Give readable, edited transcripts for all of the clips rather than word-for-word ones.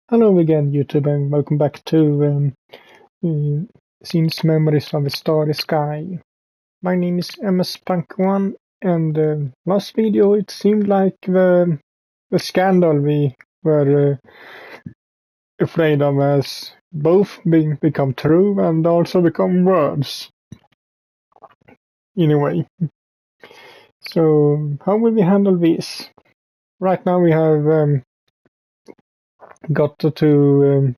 Hello again, YouTube, and welcome back to Scenes Memories of a Starry Sky. My name is MS-Punk1, and last video it seemed like the scandal we were afraid of has both become true and also become words. Anyway, so how will we handle this? Right now we have got to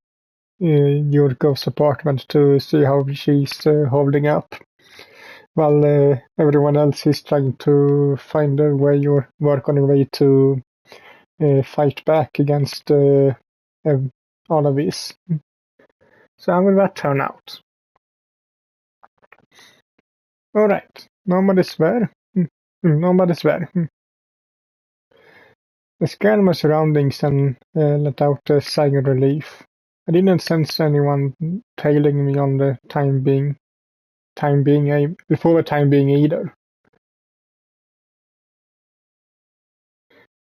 Yurikos' apartment to see how she's holding up, while everyone else is trying to find a way or work on a way to fight back against all of this. So how will that turn out? Alright, nobody swear. Nobody swear. I scanned my surroundings and let out a sigh of relief. I didn't sense anyone tailing me on the before the time being either.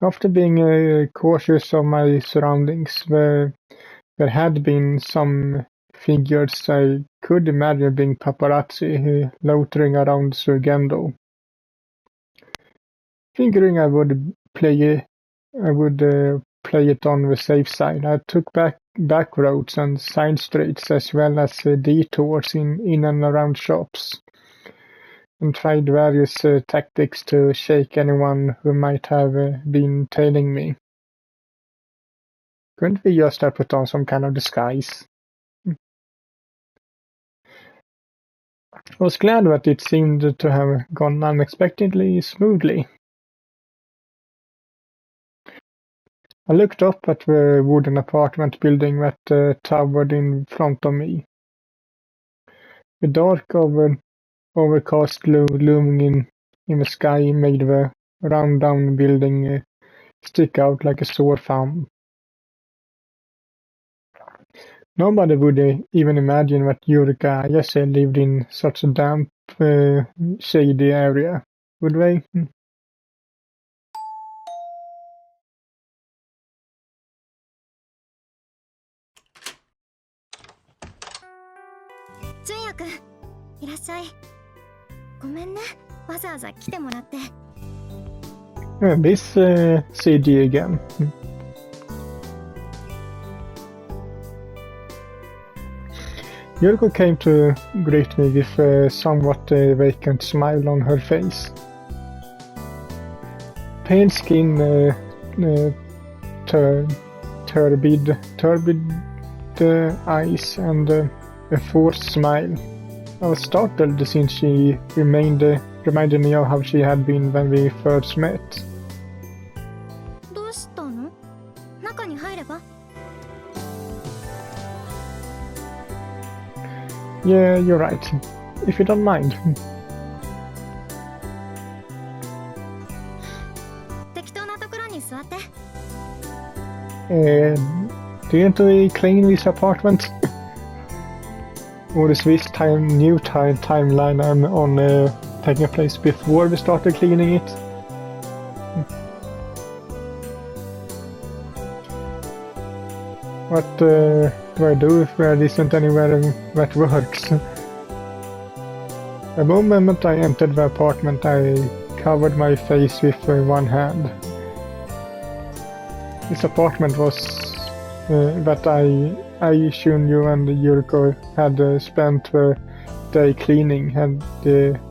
After being cautious of my surroundings, there had been some figures I could imagine being paparazzi loitering around Surgendo. Figuring I would play it on the safe side, I took back roads and side streets as well as detours in and around shops, and tried various tactics to shake anyone who might have been tailing me. Couldn't we just have put on some kind of disguise? I was glad that it seemed to have gone unexpectedly smoothly. I looked up at the wooden apartment building that towered in front of me. The dark overcast glow looming in the sky made the round-down building stick out like a sore thumb. Nobody would even imagine that Yurikos lived in such a damp, shady area, would they? 純也くん、いらっしゃい。ごめんね、わざわざ来てもらって。This CD again. Yuriko came to greet me with a somewhat vacant smile on her face. Pale skin, turbid eyes, and a forced smile. I was startled since she reminded me of how she had been when we first met. どうしたの？中に入れば？ Yeah, you're right. If you don't mind. 適当なところに座って。Didn't we clean this apartment? Or is this new timeline on taking place before we started cleaning it? What do I do if there isn't anywhere that works? The moment I entered the apartment, I covered my face with one hand. This apartment was that I Shunyu and Yuriko had spent the day cleaning had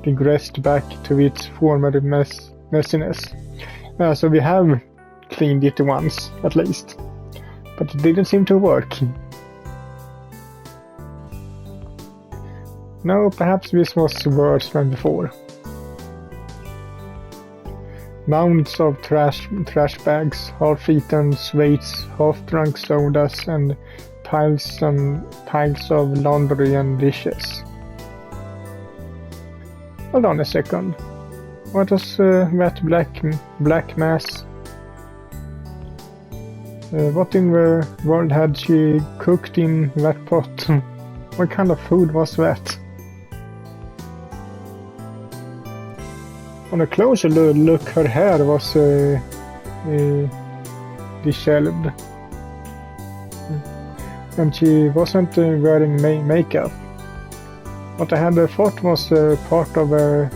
regressed back to its former messiness. So we have cleaned it once, at least. But it didn't seem to work. No, perhaps this was worse than before. Mounds of trash bags, half-eaten sweets, half-drunk sodas, and piles of laundry and dishes. Hold on a second. What was that black mass? What in the world had she cooked in that pot? What kind of food was that? On a closer look, her hair was disheveled. and she wasn't wearing makeup. What I had thought was part of a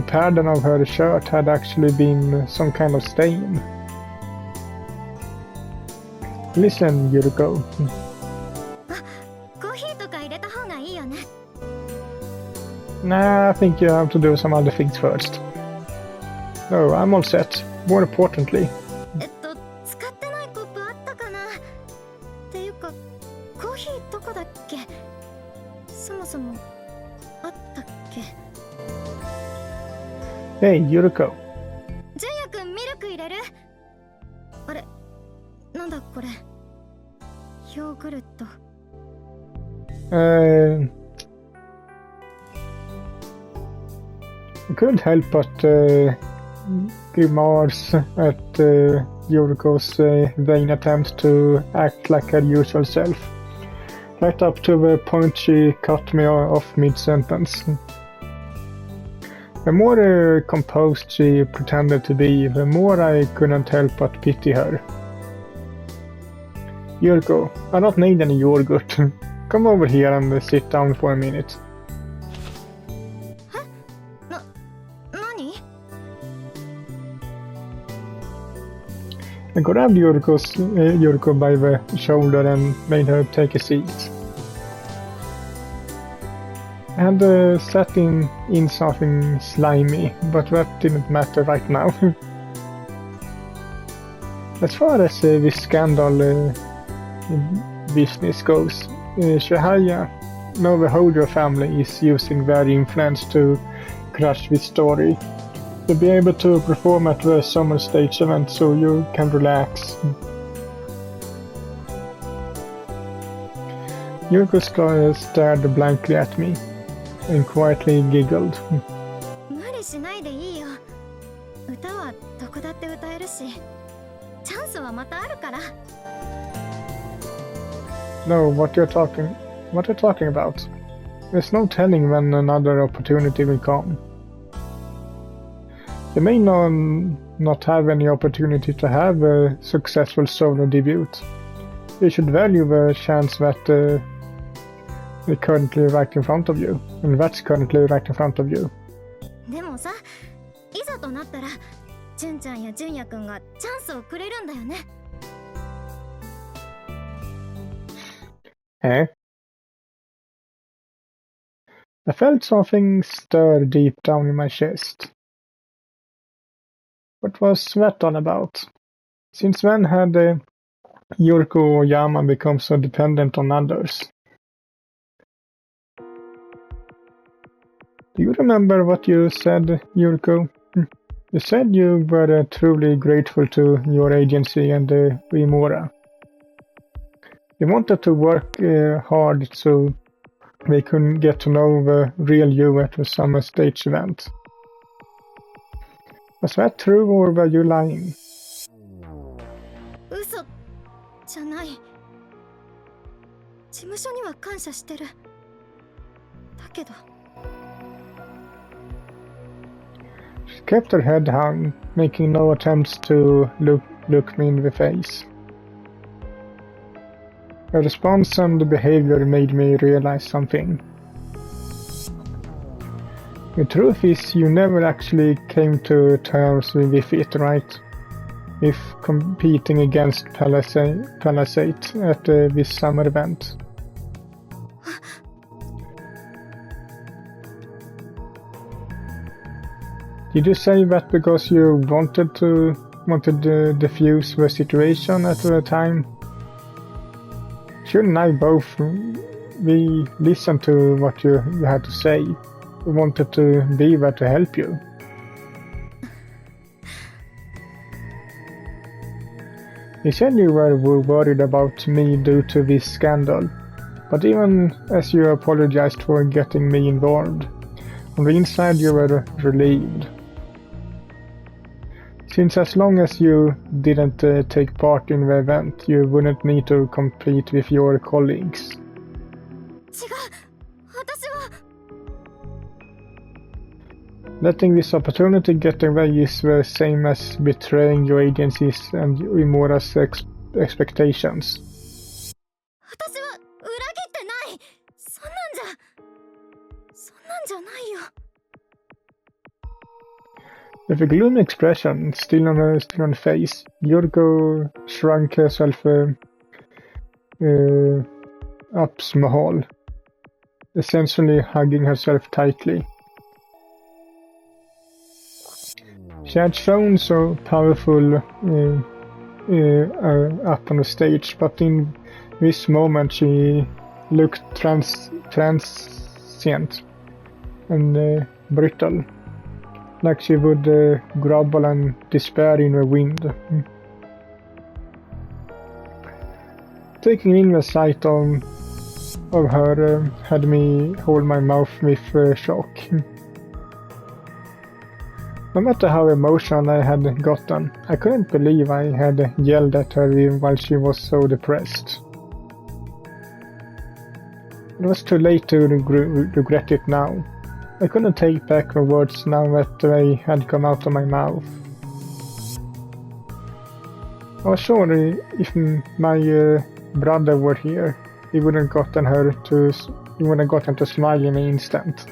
pattern of her shirt had actually been some kind of stain. Listen, Yuriko. Nah, I think you have to do some other things first. No, I'm all set. More importantly. Hey, Yuriko. I couldn't help but grimace at Yuriko's vain attempt to act like her usual self. Right up to the point she cut me off mid-sentence. The more composed she pretended to be, the more I couldn't help but pity her. Yuriko, I don't need any yogurt. Come over here and sit down for a minute. I grabbed Yuriko by the shoulder and made her take a seat. I had sat in something slimy, but that didn't matter right now. As far as this scandal business goes, Shahaya, now the whole your family is using their influence to crush this story. To be able to perform at the summer stage event so you can relax. Yuriko stared blankly at me and quietly giggled. No, what you're talking about? There's no telling when another opportunity will come. You may not have any opportunity to have a successful solo debut. You should value the chance that is currently right in front of you, and that's currently right in front of you. Eh? I felt something stir deep down in my chest. What was that all about? Since when had Yuriko Oyama become so dependent on others? Do you remember what you said, Yuriko? You said you were truly grateful to your agency and Rimura. You wanted to work hard so they could get to know the real you at the summer stage event. Was that true or were you lying? She kept her head hung, making no attempts to look me in the face. Her response and behavior made me realize something. The truth is, you never actually came to terms with it, right? With competing against Palisade at this summer event. Did you say that because you wanted to defuse the situation at the time? Shouldn't I both we listen to what you had to say? Wanted to be there to help you. You said you were worried about me due to this scandal, but even as you apologized for getting me involved, on the inside you were relieved. Since as long as you didn't take part in the event, you wouldn't need to compete with your colleagues. Letting this opportunity get away is the same as betraying your agencies and Rimura's expectations. With a gloomy expression still on her face, Yuriko shrunk herself up small, essentially hugging herself tightly. She had shown so powerful up on the stage, but in this moment she looked transient and brittle, like she would grovel and despair in the wind. Taking in the sight of her had me hold my mouth with shock. No matter how emotional I had gotten, I couldn't believe I had yelled at her while she was so depressed. It was too late to regret it now. I couldn't take back the words now that they had come out of my mouth. I was sure if my brother were here, he would have gotten to smile in an instant.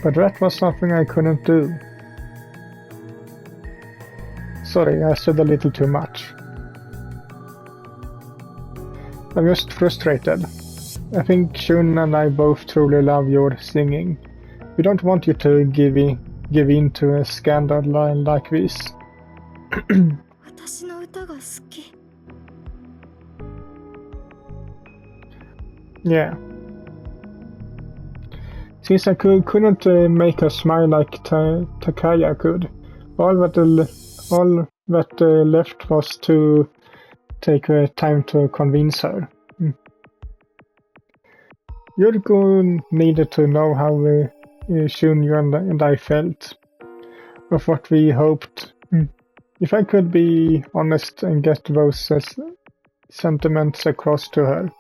But that was something I couldn't do. Sorry, I said a little too much. I'm just frustrated. I think Shun and I both truly love your singing. We don't want you to give in to a scandal like this. Yeah. Since I couldn't make her smile like Takaya could, all that left was to take time to convince her. Yuriko needed to know how Shun and I felt, of what we hoped. If I could be honest and get those sentiments across to her,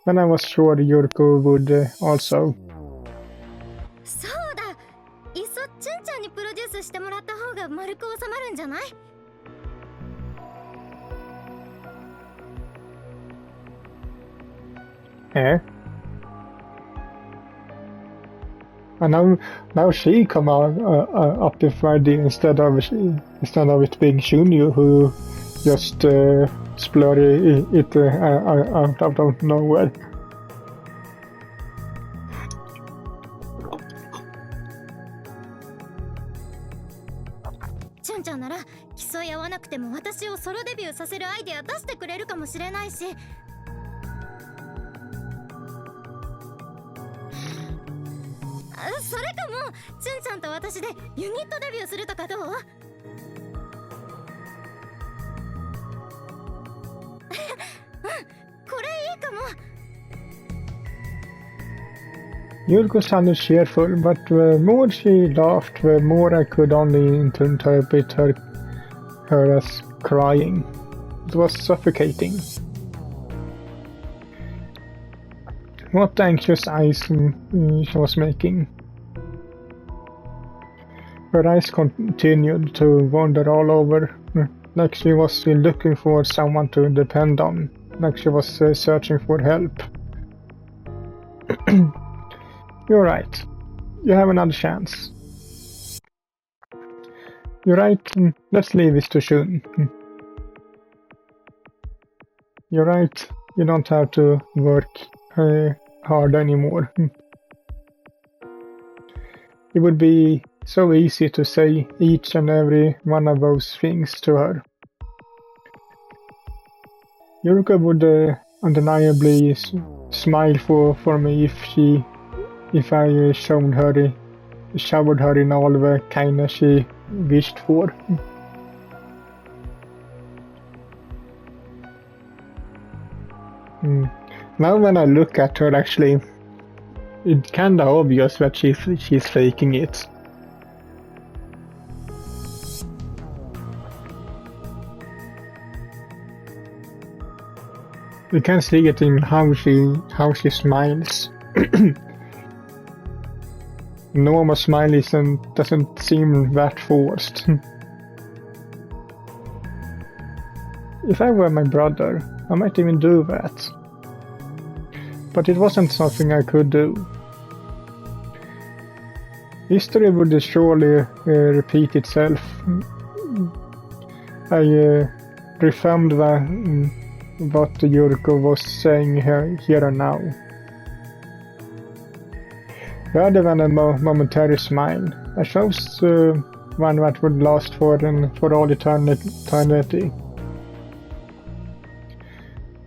then I was sure Yuriko would also. そうだ、いっそチュンちゃんにプロデュースしてもらった方が丸く収まるんじゃない？And now she come up with the idea instead of it being Shunyu who just splurted it out of nowhere. Chunちゃんなら競い合わなくても私をソロデビューさせるアイデア出してくれるかもしれないし。それかも、チュンちゃんと私でユニットデビューするとかどう？これいいかも。Yuriko sounded cheerful, but the more she laughed, the more I could only interpret her as crying. It was suffocating. What anxious eyes she was making. Her eyes continued to wander all over, like she was looking for someone to depend on, like she was searching for help. You're right. You have another chance. You're right. Let's leave this to Shun. You're right. You don't have to work hard anymore. It would be so easy to say each and every one of those things to her. Yuriko would undeniably smile for me if I showered her in all the kindness she wished for. Now when I look at her, actually, it's kinda obvious that she's faking it. You can see it in how she smiles. Normal smile doesn't seem that forced. If I were my brother, I might even do that. But it wasn't something I could do. History would surely repeat itself. I reaffirmed what Yuriko was saying here and now. Rather than a momentary smile, I chose one that would last for all eternity.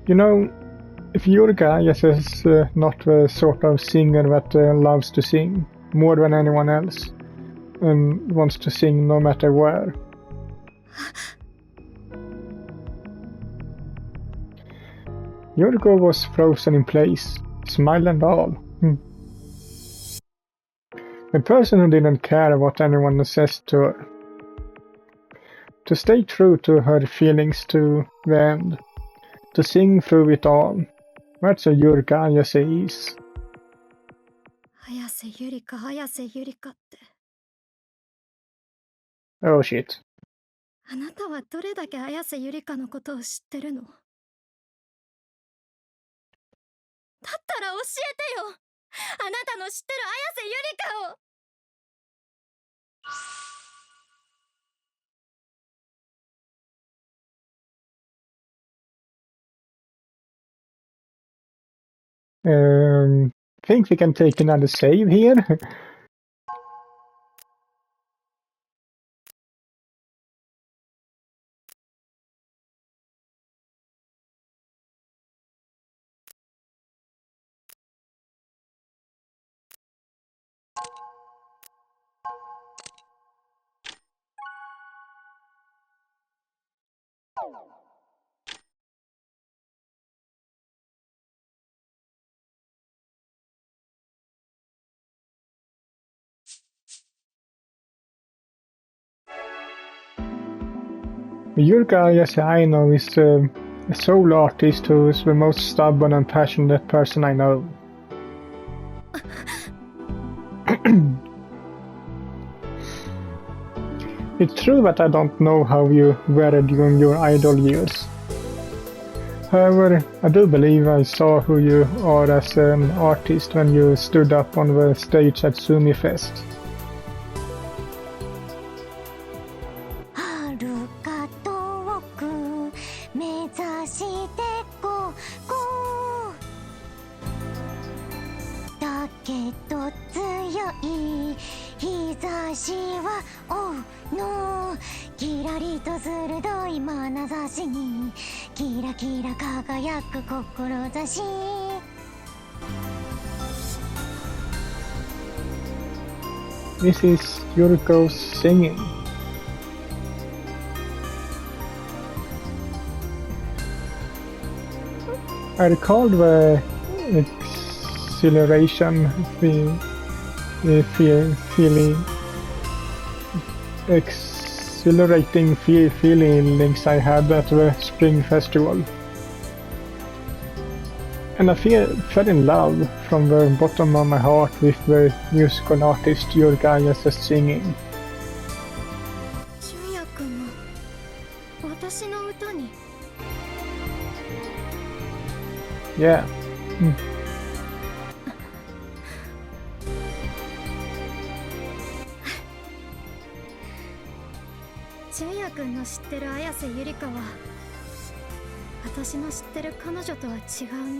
You know, if Yurika is not the sort of singer that loves to sing more than anyone else and wants to sing no matter where. Yuriko was frozen in place, smile and all. A person who didn't care what anyone says to her. To stay true to her feelings to the end. To sing through it all. That's a Yurika Ayase is. 綾瀬ゆりか綾瀬ゆりかって。 Oh shit. あなたはどれだけ綾瀬ゆりかのことを知ってるの？だったら教えてよ。あなたの知ってる綾瀬ゆりかを。Think we can take another save here? Yurika Ayase I know is a soul artist who is the most stubborn and passionate person I know. It's true that I don't know how you were during your idol years. However, I do believe I saw who you are as an artist when you stood up on the stage at Sumi Fest. 遥か遠く目指してこうだけど強い日差しは追うのキラリと鋭い眼差しにキラキラ輝く志 This is Yuriko's singing. I recall the exhilaration exhilarating feelings I had at the spring festival. And I fell in love from the bottom of my heart with the musical artist Yurika Ayase's singing. 純也くんも私の歌に Yeah. 純也くんの知ってる綾瀬ゆりかは私の知ってる彼女とは違う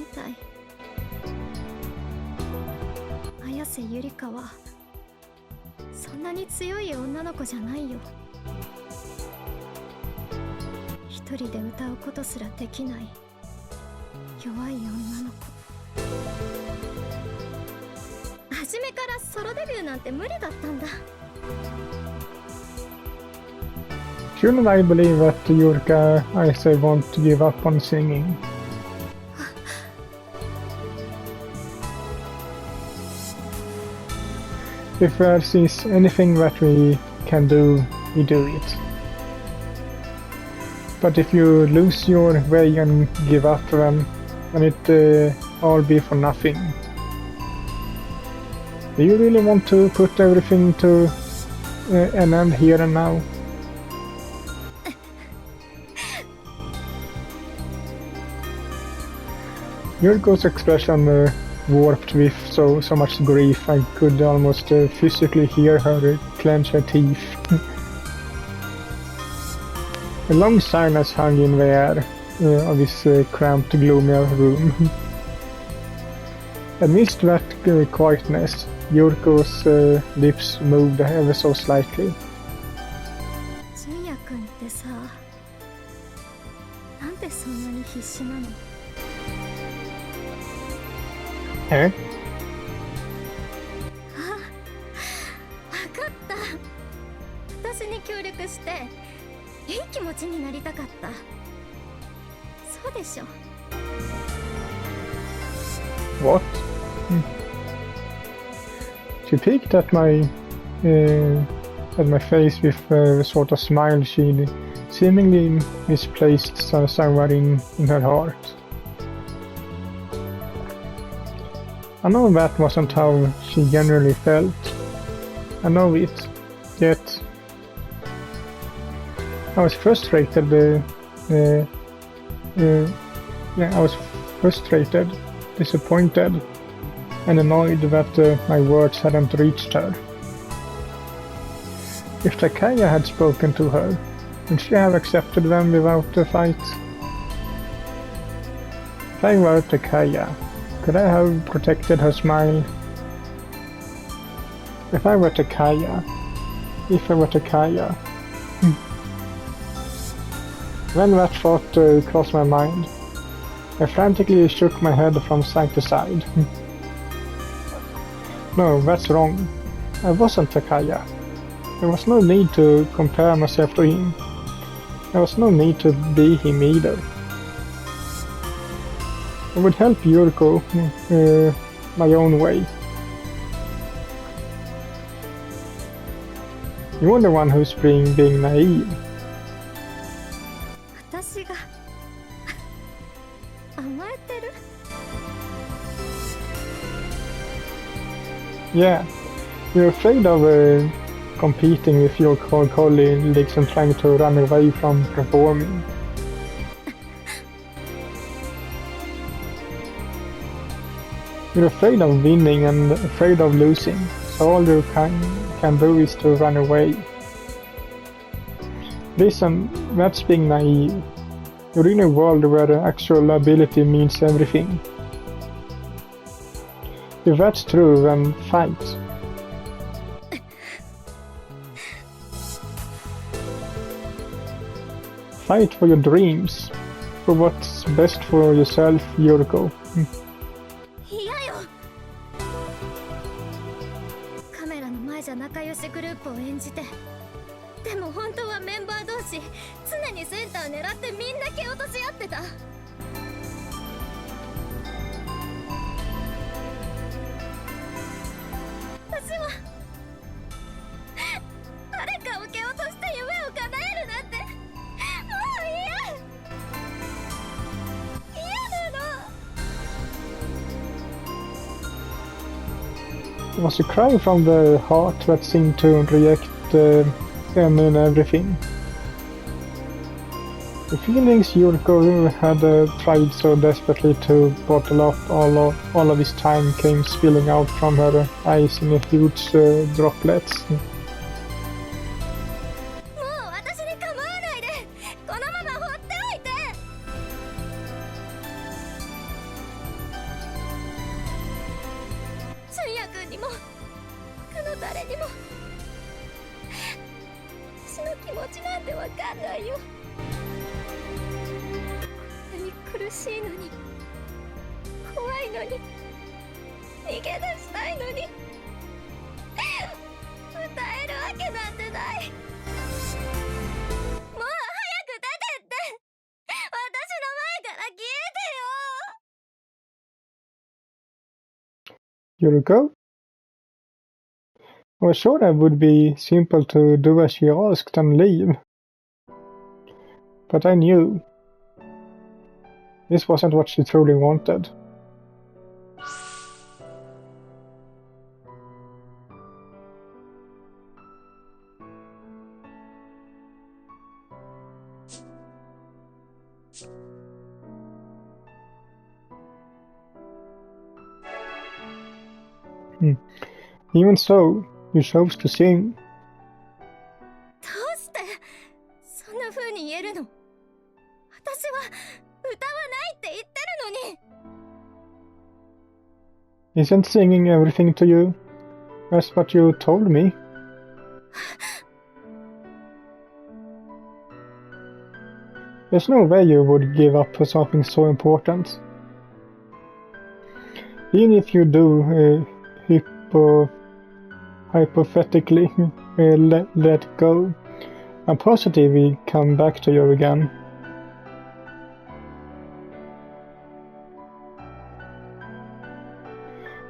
みたい。綾瀬ゆりかはそんなに強い女の子じゃないよ。一人で歌うことすらできない弱い女の子。初めからソロデビューなんて無理だったんだ。Shouldn't I believe that Yurika Ayase won't give up on singing? If there is anything that we can do, we do it. But if you lose your way and give up, then it all be for nothing. Do you really want to put everything to an end here and now? Yuriko's expression warped with so much grief. I could almost physically hear her clench her teeth. A long silence hung in the air of this cramped, gloomy room. Amidst that quietness, Yurikos' lips moved ever so slightly. 純也くんってさ、なんでそんなに必死なの？え？あ、わかった。私に協力していい気持ちになりたかった。そうでしょ。What? She peeked at my face with a sort of smile she'd seemingly misplaced somewhere in her heart. I know that wasn't how she generally felt. I know it. Yet I was frustrated. I was frustrated, disappointed, and annoyed that my words hadn't reached her. If Takaya had spoken to her, would she have accepted them without a fight? If I were Takaya, could I have protected her smile? If I were Takaya. When that thought crossed my mind, I frantically shook my head from side to side. No, that's wrong. I wasn't Takaya. There was no need to compare myself to him. There was no need to be him either. I would help Yuriko my own way. You're the one who's being naive. 私が甘えてる？ Yeah, you're afraid of competing with your colleagues and trying to run away from performing. You're afraid of winning and afraid of losing, so all you can do is to run away. Listen, that's being naive. You're in a world where actual ability means everything. If that's true, then fight. Fight for your dreams. For what's best for yourself, Yuriko. 嫌よ。カメラの前じゃ仲良しグループを演じて、でも本当はメンバー同士常にセンター狙ってみんな蹴落とし合ってた。私は誰かを蹴落として夢を叶えるなんてもう嫌なの。 It was a cry from the heart that seemed to reject everything. The feelings Yuriko had tried so desperately to bottle up all of this time came spilling out from her eyes in a huge droplets. もう私に構わないで、このまま放っておいて。純也君にも他の誰にも私の気持ちなんてわかんないよ。こんなに苦しいのに、怖いのに、逃げ出したいのに、歌えるわけなんてない。もう早く出てって、私の前から消えてよ。 Yuriko? I was sure it would be simple to do as she asked and leave. But I knew. This wasn't what she truly wanted. Even so, you chose to sing. どうしてそんな風に言えるの？私は歌わないって言ってるのに。 Isn't singing everything to you? That's what you told me. There's no way you would give up for something so important. Even if you do hypothetically let go, I'm positive we come back to you again.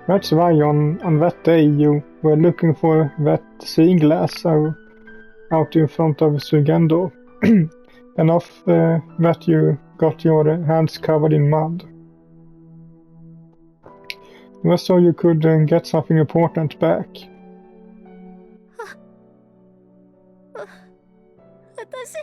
That's why on that day you were looking for that sea glass out in front of Sugendo, and off that you got your hands covered in mud. It was so you could get something important back. 私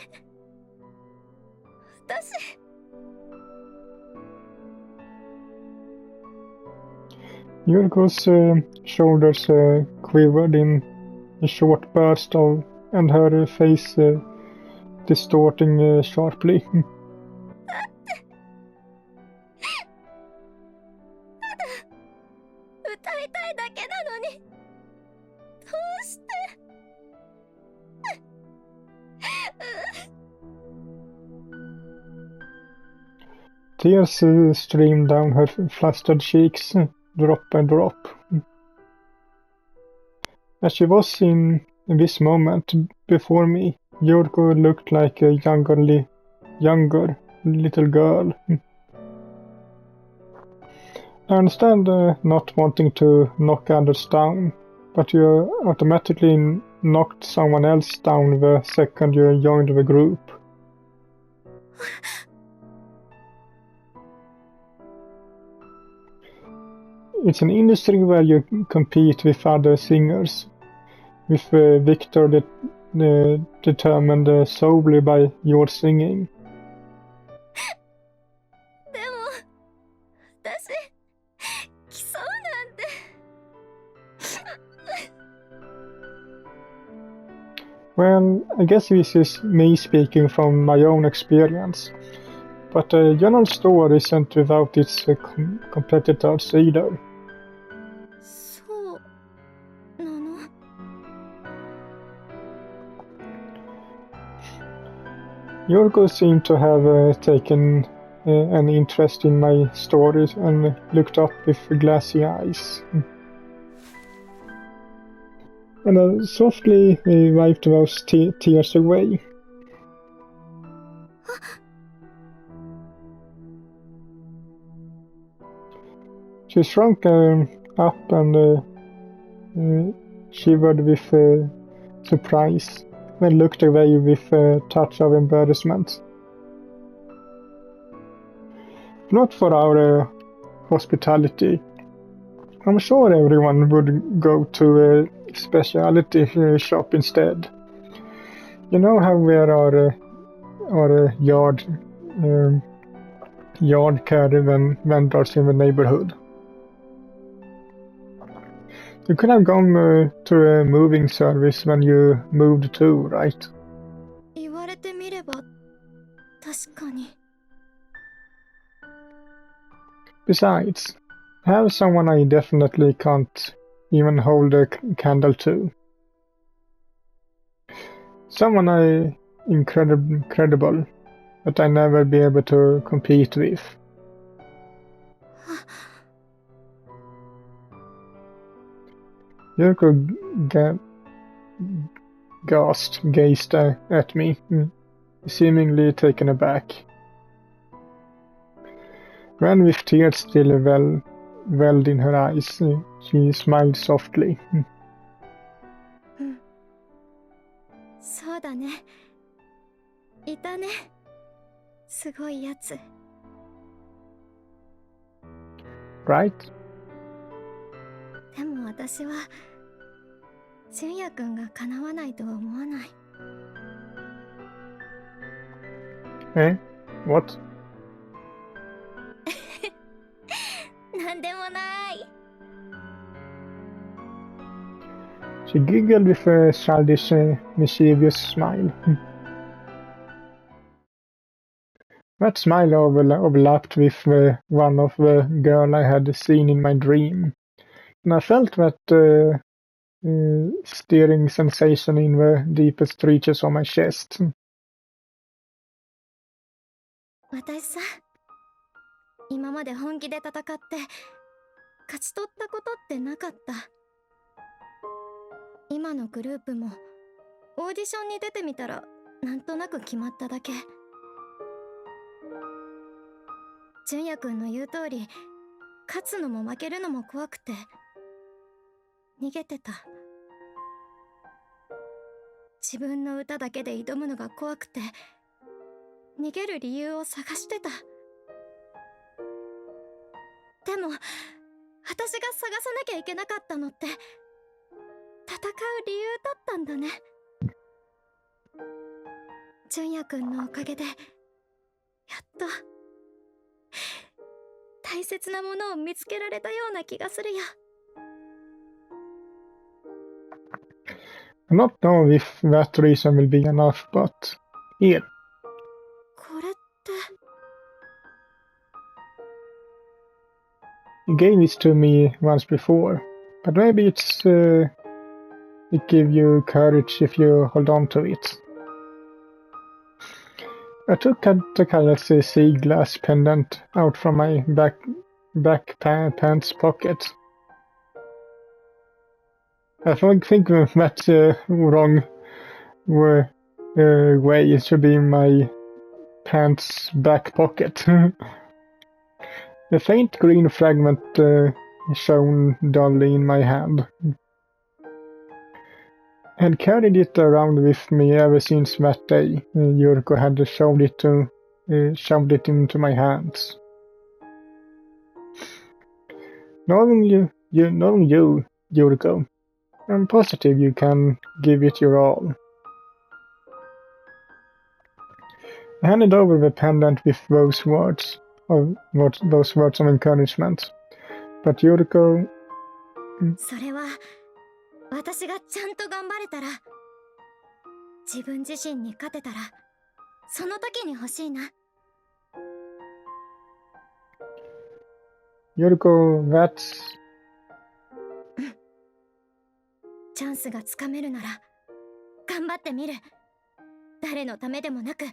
Yurikos' shoulders quivered in a short burst and her face distorting sharply. 歌いたいだけなのに、どうして？ Tears streamed down her flustered cheeks, drop by drop. As she was in this moment before me, Yuriko looked like a younger little girl. I understand not wanting to knock others down, but you automatically knocked someone else down the second you joined the group. It's an industry where you compete with other singers, with Victor determined solely by your singing. でも、私、競うなんて。Well, I guess this is me speaking from my own experience, but the general store isn't without its competitors either. そうなの？ Yuriko seemed to have taken an interest in my stories and looked up with glassy eyes. And I softly wiped those tears away. She shrunk up and shivered with surprise, then looked away with a touch of embarrassment. Not for our hospitality. I'm sure everyone would go to a specialty shop instead. You know how there are yard caravan vendors in the neighborhood. You could have gone to a moving service when you moved too, right? 言われてみれば、確かに。 Besides, I have someone I definitely can't even hold a candle to. Someone incredible, but I never be able to compete with. Yuriko gazed at me, seemingly taken aback. Then with tears still welled in her eyes, she smiled softly. そうだね。いたね。すごいやつ。Right? でも私は、純也くんが叶わないとは思わない。Eh? What? なんでもない。She giggled with a childish, mischievous smile. That smile overlapped with one of the girl I had seen in my dream, and I felt that stirring sensation in the deepest reaches of my chest. 私さ、今まで本気で戦って勝ち取ったことってなかった。今のグループもオーディションに出てみたらなんとなく決まっただけ。純也くんの言う通り、勝つのも負けるのも怖くて逃げてた。自分の歌だけで挑むのが怖くて逃げる理由を探してた。でも私が探さなきゃいけなかったのって戦う理由だったんだね。純也くんのおかげでやっと大切なものを見つけられたような気がするよ。I don't know if that reason will be enough, but here. これって You gave this to me once before, but maybe it give you courage if you hold on to it. I took Takaya's sea glass pendant out from my back pants pocket. I think that's wrong way. It should be in my pants back pocket. The faint green fragment shone dully in my hand. I had carried it around with me ever since that day Yuriko had shoved it into my hands. Knowing you, Yuriko, I'm positive you can give it your all. I handed over the pendant with those words of encouragement, but Yuriko... それは私がちゃんと頑張れたら、自分自身に勝てたら、その時に欲しいな。Yuriko, that's... チャンスがつかめるなら頑張ってみる。誰のためでもなく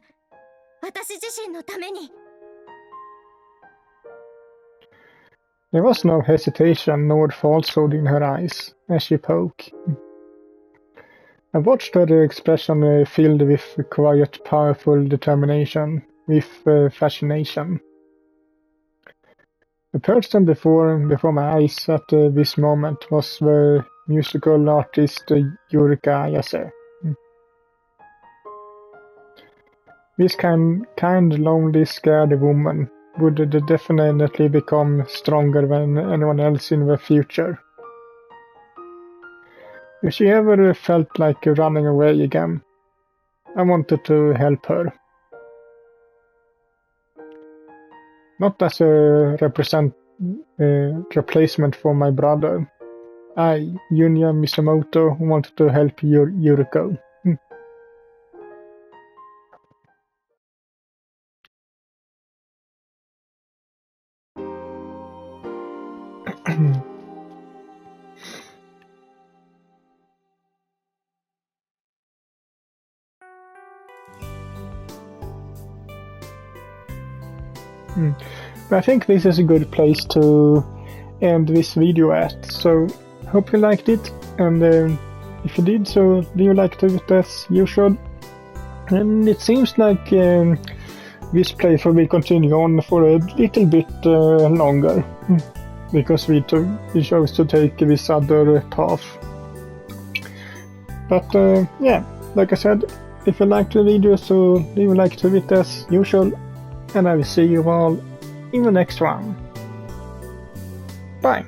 私自身のために。 There was no hesitation nor falsehood in her eyes as she spoke. I watched her expression filled with quiet, powerful determination, with fascination. The person before my eyes at this moment was the musical artist Yurikos. This kind, lonely, scared woman would definitely become stronger than anyone else in the future. If she ever felt like running away again, I wanted to help her. Not as a replacement for my brother. I, Junya Misamoto, wanted to help Yuriko. I think this is a good place to end this video at, so hope you liked it, and if you did, so leave a like to it as usual. And it seems like this playthrough will continue on for a little bit longer, because we chose to take this other path. But yeah, like I said, if you liked the video, so leave a like to it as usual, and I will see you all in the next one. Bye!